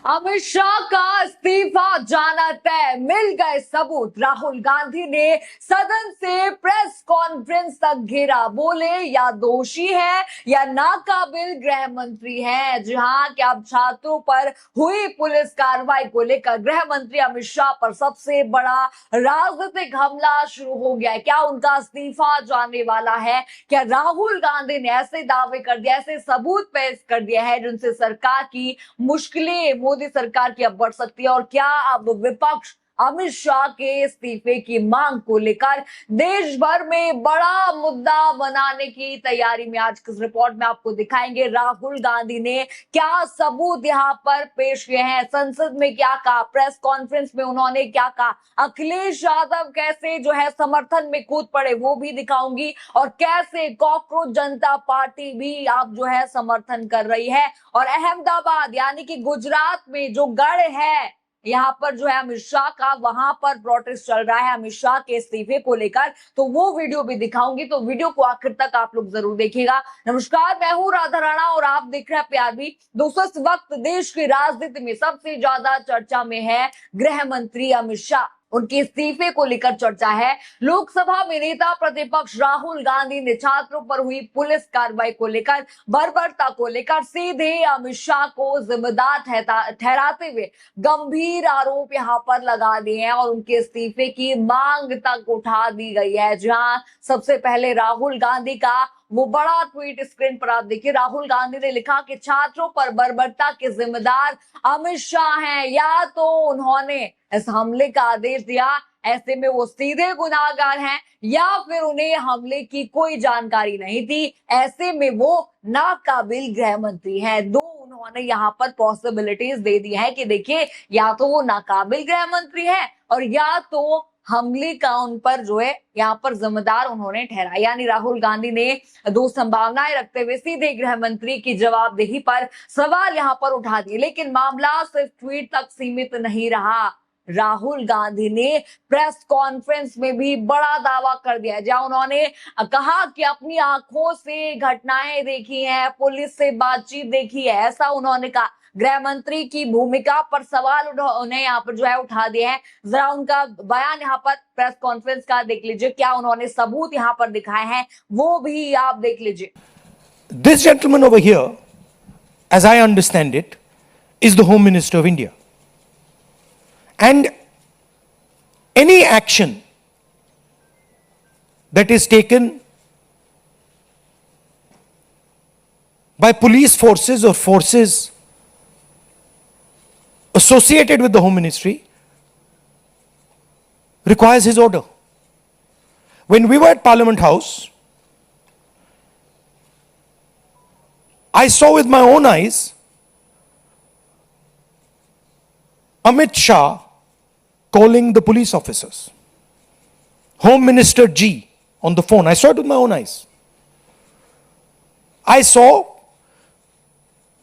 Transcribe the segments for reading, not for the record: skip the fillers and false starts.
अमित शाह का इस्तीफा जाना तय, मिल गए सबूत। राहुल गांधी ने सदन से प्रेस कॉन्फ्रेंस तक घेरा, बोले या दोषी है या नाकाबिल गृह मंत्री है। जी हाँ, क्या अब छात्रों पर हुई पुलिस कार्रवाई को लेकर गृह मंत्री अमित शाह पर सबसे बड़ा राजनीतिक हमला शुरू हो गया है। क्या उनका इस्तीफा जाने वाला है? क्या राहुल गांधी ने ऐसे दावे कर दिया, ऐसे सबूत पेश कर दिया है जिनसे सरकार की मुश्किलें मोदी सरकार की अब बढ़ सकती है? और क्या अब विपक्ष अमित शाह के इस्तीफे की मांग को लेकर देश भर में बड़ा मुद्दा बनाने की तैयारी में? आज किस रिपोर्ट में आपको दिखाएंगे राहुल गांधी ने क्या सबूत यहां पर पेश किए हैं, संसद में क्या कहा, प्रेस कॉन्फ्रेंस में उन्होंने क्या कहा, अखिलेश यादव कैसे जो है समर्थन में कूद पड़े वो भी दिखाऊंगी, और कैसे कॉकरोच जनता पार्टी भी आप जो है समर्थन कर रही है। और अहमदाबाद यानी कि गुजरात में जो गढ़ है यहां पर जो है अमित शाह का, वहां पर प्रोटेस्ट चल रहा है अमित शाह के इस्तीफे को लेकर, तो वो वीडियो भी दिखाऊंगी, तो वीडियो को आखिर तक आप लोग जरूर देखिएगा। नमस्कार, मैं हूं राधा राणा और आप देख रहे हैं प्यार भी। दोस्तों, इस वक्त देश की राजनीति में सबसे ज्यादा चर्चा में है गृह मंत्री अमित शाह। उनके इस्तीफे को लेकर चर्चा है। लोकसभा में नेता प्रतिपक्ष राहुल गांधी ने छात्रों पर हुई पुलिस कार्रवाई को लेकर, बर्बरता को लेकर सीधे अमित शाह को जिम्मेदार ठहराते हुए गंभीर आरोप यहां पर लगा दिए हैं और उनके इस्तीफे की मांग तक उठा दी गई है। जहां सबसे पहले राहुल गांधी का वो बड़ा ट्वीट स्क्रीन पर आप देखिए। राहुल गांधी ने लिखा कि छात्रों पर बर्बरता के जिम्मेदार अमित शाह हैं, या तो उन्होंने इस हमले का आदेश दिया, ऐसे में वो सीधे गुनाहगार हैं, या फिर उन्हें हमले की कोई जानकारी नहीं थी, ऐसे में वो नाकाबिल गृह मंत्री हैं। दो उन्होंने यहाँ पर पॉसिबिलिटीज दे दी है कि देखिए, या तो वो नाकाबिल गृह मंत्री है और या तो हमले का उन पर जो है यहाँ पर जिम्मेदार उन्होंने ठहराया। यानी राहुल गांधी ने दो संभावनाएं रखते हुए सीधे गृह मंत्री की जवाबदेही पर सवाल यहाँ पर उठा दिए। लेकिन मामला सिर्फ ट्वीट तक सीमित नहीं रहा। राहुल गांधी ने प्रेस कॉन्फ्रेंस में भी बड़ा दावा कर दिया, जहां उन्होंने कहा कि अपनी आंखों से घटनाएं देखी हैं, पुलिस से बातचीत देखी है, ऐसा उन्होंने कहा। गृह मंत्री की भूमिका पर सवाल उन्हें यहाँ पर जो है उठा दिए हैं। जरा उनका बयान यहाँ पर प्रेस कॉन्फ्रेंस का देख लीजिए, क्या उन्होंने सबूत यहाँ पर दिखाए हैं वो भी आप देख लीजिए। This gentleman over here, as I understand it, is the Home Minister of India. And any action that is taken by police forces or forces associated with the Home Ministry requires his order. When we were at Parliament House, I saw with my own eyes Amit Shah calling the police officers, Home Minister G on the phone. I saw it with my own eyes. I saw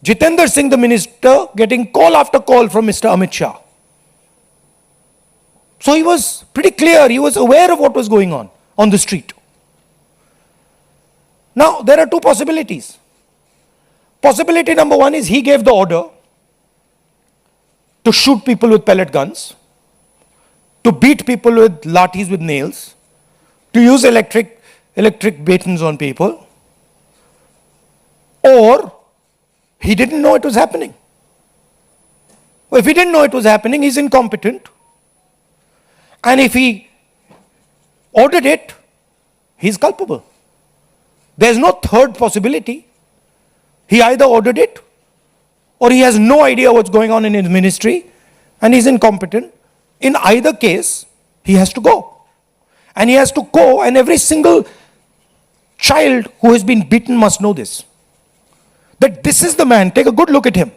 Jitendra Singh, the minister, getting call after call from Mr. Amit Shah. So he was pretty clear, he was aware of what was going on the street. Now, there are two possibilities. Possibility number one is he gave the order to shoot people with pellet guns, to beat people with lathis with nails, to use electric batons on people, or he didn't know it was happening. Well, if he didn't know it was happening, he's incompetent. And if he ordered it, he's culpable. There's no third possibility. He either ordered it, or he has no idea what's going on in his ministry, and he's incompetent. In either case, he has to go. And he has to go, and every single child who has been beaten must know this. That this is the man, take a good look at him.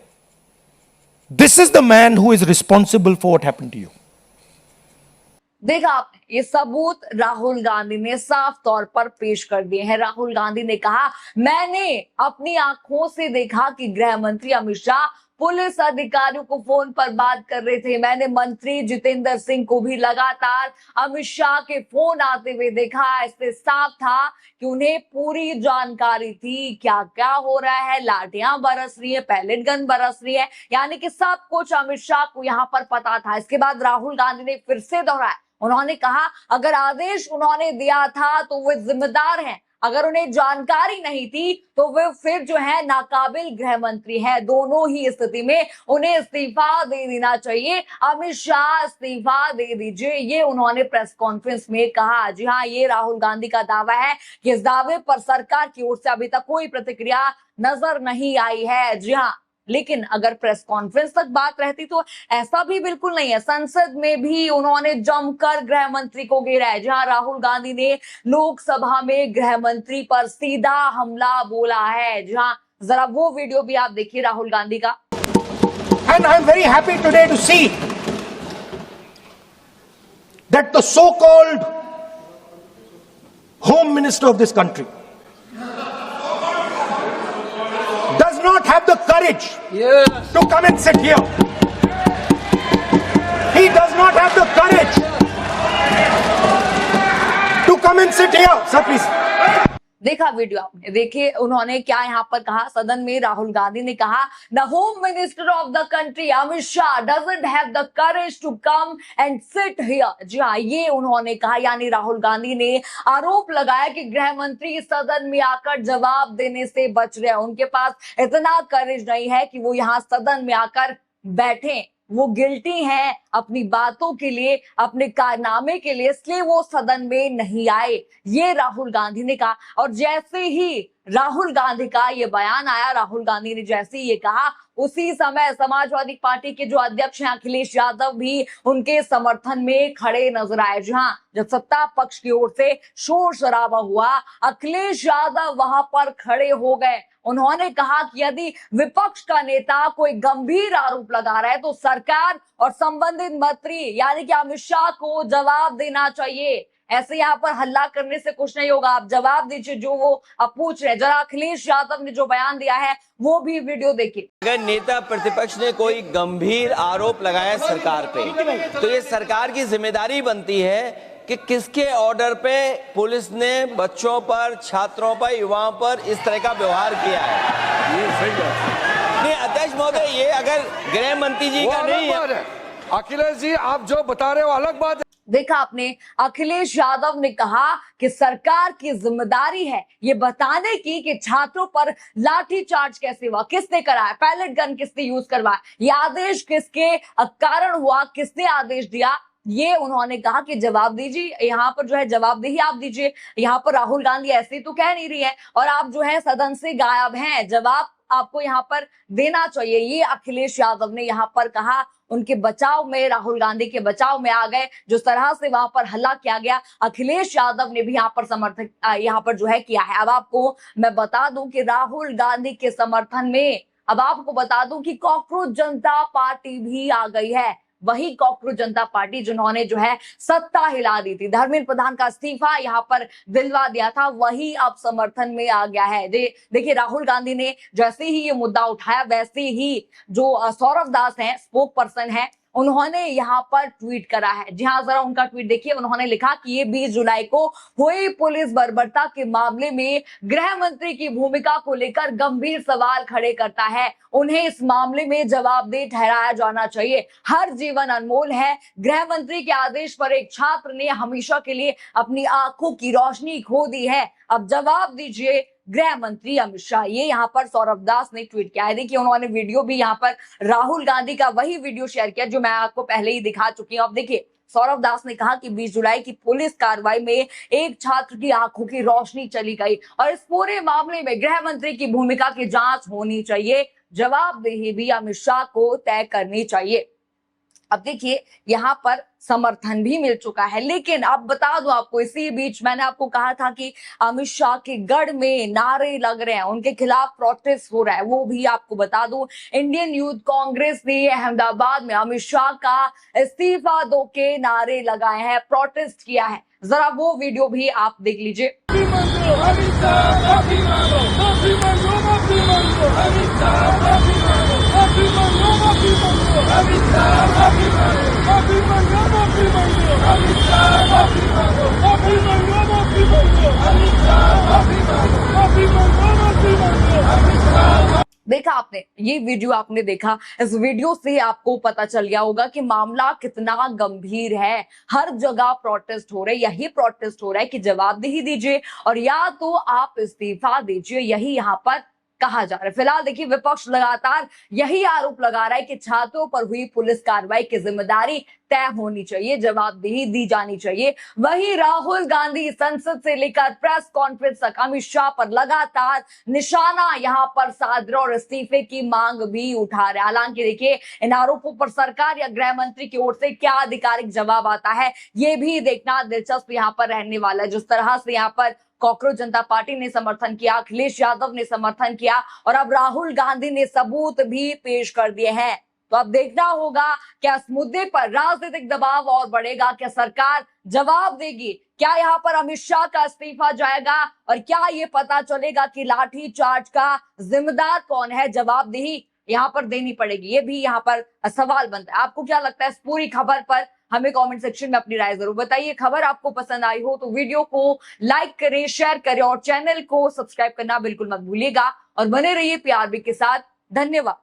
This is the man who is responsible for what happened to you. देखा आपने, ये सबूत राहुल गांधी ने साफ तौर पर पेश कर दिए हैं। राहुल गांधी ने कहा, मैंने अपनी आंखों से देखा कि गृह मंत्री अमित शाह पुलिस अधिकारियों को फोन पर बात कर रहे थे। मैंने मंत्री जितेंद्र सिंह को भी लगातार अमित शाह के फोन आते हुए देखा। इससे साफ था कि उन्हें पूरी जानकारी थी क्या क्या हो रहा है। लाठियां बरस रही है, पैलेट गन बरस रही है, यानी कि सब कुछ अमित शाह को यहाँ पर पता था। इसके बाद राहुल गांधी ने फिर से दोहराया। उन्होंने कहा अगर आदेश उन्होंने दिया था तो वे जिम्मेदार हैं, अगर उन्हें जानकारी नहीं थी तो वे फिर जो है नाकाबिल गृह मंत्री है। दोनों ही स्थिति में उन्हें इस्तीफा दे देना चाहिए। अमित शाह इस्तीफा दे दीजिए, ये उन्होंने प्रेस कॉन्फ्रेंस में कहा। जी हाँ, ये राहुल गांधी का दावा है कि इस दावे पर सरकार की ओर से अभी तक कोई प्रतिक्रिया नजर नहीं आई है। जी हाँ, लेकिन अगर प्रेस कॉन्फ्रेंस तक बात रहती तो ऐसा भी बिल्कुल नहीं है। संसद में भी उन्होंने जमकर गृह मंत्री को घेरा है। जहां राहुल गांधी ने लोकसभा में गृह मंत्री पर सीधा हमला बोला है। जहां जरा वो वीडियो भी आप देखिए राहुल गांधी का। And I'm very happy today to see that the so-called Home Minister of this country does not have the courage to come and sit here. He does not have the courage to come and sit here. Sir, please. देखा video आपने, देखिए उन्होंने क्या यहाँ पर कहा। सदन में राहुल गांधी ने कहा the home minister of the country Amit Shah doesn't have the courage to come and sit here. जी हाँ, ये उन्होंने कहा, यानी राहुल गांधी ने आरोप लगाया कि गृह मंत्री सदन में आकर जवाब देने से बच रहे हैं। उनके पास इतना करेज नहीं है कि वो यहाँ सदन में आकर बैठे। वो गिल्टी हैं अपनी बातों के लिए, अपने कारनामे के लिए, इसलिए वो सदन में नहीं आए, ये राहुल गांधी ने कहा। और जैसे ही राहुल गांधी का ये बयान आया, राहुल गांधी ने जैसे ही ये कहा, उसी समय समाजवादी पार्टी के जो अध्यक्ष हैं अखिलेश यादव भी उनके समर्थन में खड़े नजर आए। जहां जब सत्ता पक्ष की ओर से शोर शराबा हुआ, अखिलेश यादव वहां पर खड़े हो गए। उन्होंने कहा कि यदि विपक्ष का नेता कोई गंभीर आरोप लगा रहा है तो सरकार और संबंधित मंत्री यानी कि अमित शाह को जवाब देना चाहिए। ऐसे यहाँ पर हल्ला करने से कुछ नहीं होगा, आप जवाब दीजिए जो वो आप पूछ रहे हैं। जरा अखिलेश यादव ने जो बयान दिया है वो भी वीडियो देखिए। अगर नेता प्रतिपक्ष ने कोई गंभीर आरोप लगाया सरकार पे तो ये सरकार की जिम्मेदारी बनती है कि किसके ऑर्डर पे पुलिस ने बच्चों पर, छात्रों पर, युवाओं पर इस तरह का व्यवहार किया है। ये सही बात नहीं अध्यक्ष महोदय, ये अगर गृह मंत्री जी का नहीं है। अखिलेश जी आप जो बता रहे हो अलग बात है। देखा आपने, अखिलेश यादव ने कहा कि सरकार की जिम्मेदारी है ये बताने की कि छात्रों पर लाठीचार्ज कैसे हुआ, किसने कराया, पैलेट गन किसने यूज करवाया, ये आदेश किसके कारण हुआ, किसने आदेश दिया, ये उन्होंने कहा कि जवाब दीजिए। यहाँ पर जो है जवाबदेही आप दीजिए। यहाँ पर राहुल गांधी ऐसे तो कह नहीं रही है और आप जो है सदन से गायब हैं, जवाब आपको यहाँ पर देना चाहिए, ये अखिलेश यादव ने यहाँ पर कहा। उनके बचाव में, राहुल गांधी के बचाव में आ गए। जो तरह से वहां पर हल्ला किया गया, अखिलेश यादव ने भी यहाँ पर समर्थन यहाँ पर जो है किया है। अब आपको मैं बता दूं कि राहुल गांधी के समर्थन में अब आपको बता दूं कि कॉकरोच जनता पार्टी भी आ गई है। वही कॉकरोच जनता पार्टी जिन्होंने जो है सत्ता हिला दी थी, धर्मेंद्र प्रधान का इस्तीफा यहाँ पर दिलवा दिया था, वही अब समर्थन में आ गया है। देखिए राहुल गांधी ने जैसे ही ये मुद्दा उठाया, वैसे ही जो सौरभ दास हैं, स्पोक पर्सन है, उन्होंने यहाँ पर ट्वीट करा है। जी हाँ, जरा उनका ट्वीट देखिए। उन्होंने लिखा कि ये 20 जुलाई को हुई पुलिस बर्बरता के मामले में गृह मंत्री की भूमिका को लेकर गंभीर सवाल खड़े करता है। उन्हें इस मामले में जवाबदेह ठहराया जाना चाहिए। हर जीवन अनमोल है। गृह मंत्री के आदेश पर एक छात्र ने हमेशा के लिए अपनी आंखों की रोशनी खो दी है। अब जवाब दीजिए गृह मंत्री अमित शाह। ये यहाँ पर सौरभ दास ने ट्वीट किया है। देखिए उन्होंने वीडियो भी यहाँ पर राहुल गांधी का वही वीडियो शेयर किया जो मैं आपको पहले ही दिखा चुकी हूँ। अब देखिए सौरभ दास ने कहा कि 20 जुलाई की पुलिस कार्रवाई में एक छात्र की आंखों की रोशनी चली गई और इस पूरे मामले में गृह मंत्री की भूमिका की जांच होनी चाहिए। जवाबदेही भी अमित शाह को तय करनी चाहिए। अब देखिए यहाँ पर समर्थन भी मिल चुका है, लेकिन अब बता दूं आपको, इसी बीच मैंने आपको कहा था कि अमित शाह के गढ़ में नारे लग रहे हैं, उनके खिलाफ प्रोटेस्ट हो रहा है। वो भी आपको बता दूं, इंडियन यूथ कांग्रेस ने अहमदाबाद में अमित शाह का इस्तीफा दो के नारे लगाए हैं, प्रोटेस्ट किया है। जरा वो वीडियो भी आप देख लीजिए। माफी मांगो, देखा आपने, ये वीडियो आपने देखा, इस वीडियो से आपको पता चल गया होगा कि मामला कितना गंभीर है। हर जगह प्रोटेस्ट हो रहे, यही प्रोटेस्ट हो रहा है कि जवाबदेही दीजिए और या तो आप इस्तीफा दीजिए, यही यहाँ पर कहा जा रहा है। फिलहाल देखिए, विपक्ष लगातार यही आरोप लगा रहा है कि छात्रों पर हुई पुलिस कार्रवाई की जिम्मेदारी तय होनी चाहिए, जवाबदेही दी जानी चाहिए। वहीं राहुल गांधी संसद से लेकर प्रेस कॉन्फ्रेंस तक अमित शाह पर लगातार निशाना यहां पर साध रहे और इस्तीफे की मांग भी उठा रहे। हालांकि देखिए, इन आरोपों पर सरकार या गृह मंत्री की ओर से क्या आधिकारिक जवाब आता है, ये भी देखना दिलचस्प यहां पर रहने वाला है। जिस तरह से यहां पर कॉकरोच जनता पार्टी ने समर्थन किया, अखिलेश यादव ने समर्थन किया और अब राहुल गांधी ने सबूत भी पेश कर दिए हैं, तो अब देखना होगा क्या इस मुद्दे पर राजनीतिक दबाव और बढ़ेगा, क्या सरकार जवाब देगी, क्या यहाँ पर अमित शाह का इस्तीफा जाएगा और क्या ये पता चलेगा कि लाठी चार्ज का जिम्मेदार कौन है। जवाबदेही यहाँ पर देनी पड़ेगी, ये भी यहाँ पर सवाल बनता है। आपको क्या लगता है इस पूरी खबर पर? हमें कमेंट सेक्शन में अपनी राय जरूर बताइए। खबर आपको पसंद आई हो तो वीडियो को लाइक करें, शेयर करें और चैनल को सब्सक्राइब करना बिल्कुल मत भूलिएगा और बने रहिए पीआरबी के साथ। धन्यवाद।